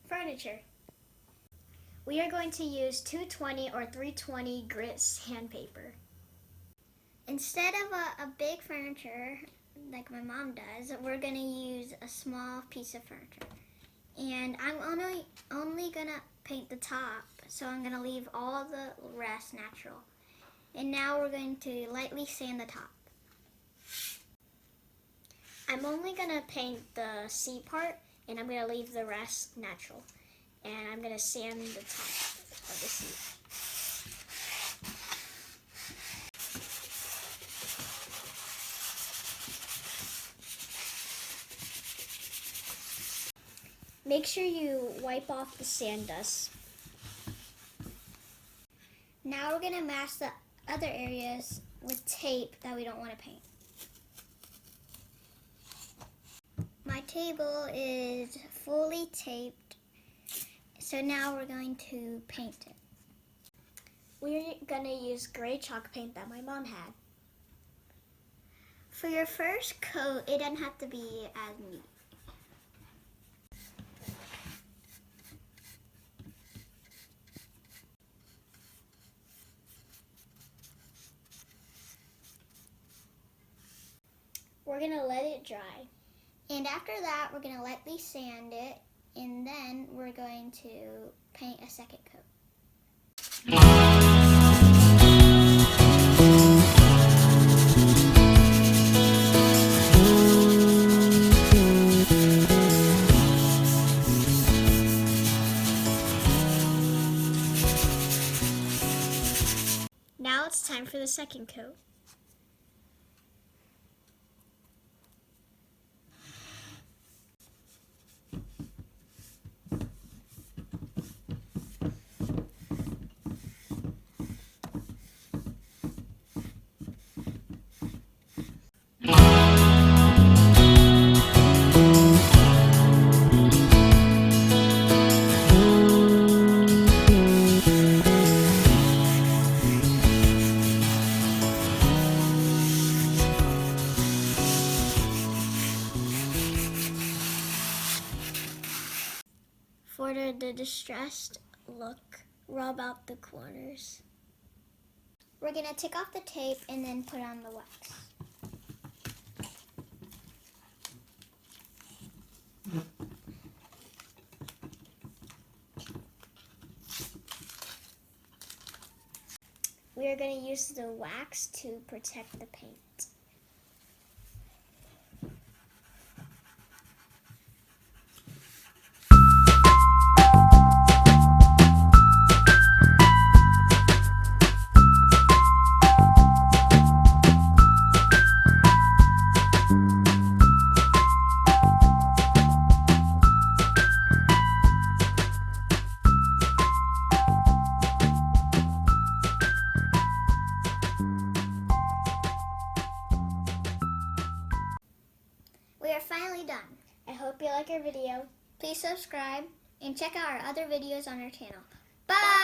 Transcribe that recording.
furniture. We are going to use 220 or 320 grit sandpaper. Instead of a big furniture like my mom does, we're going to use a small piece of furniture. And I'm only going to paint the top, so I'm going to leave all the rest natural. And now we're going to lightly sand the top. I'm only going to paint the C part, and I'm going to leave the rest natural. And I'm going to sand the top of the C. Make sure you wipe off the sand dust. Now we're going to mask the other areas with tape that we don't want to paint. My table is fully taped, so now we're going to paint it. We're going to use gray chalk paint that my mom had. For your first coat, it doesn't have to be as neat. We're going to let it dry. And after that, we're going to lightly sand it, and then we're going to paint a second coat. Now it's time for the second coat. For the distressed look, rub out the corners. We're going to take off the tape and then put on the wax. We are going to use the wax to protect the paint. We are finally done. I hope you like our video. Please subscribe and check out our other videos on our channel. Bye!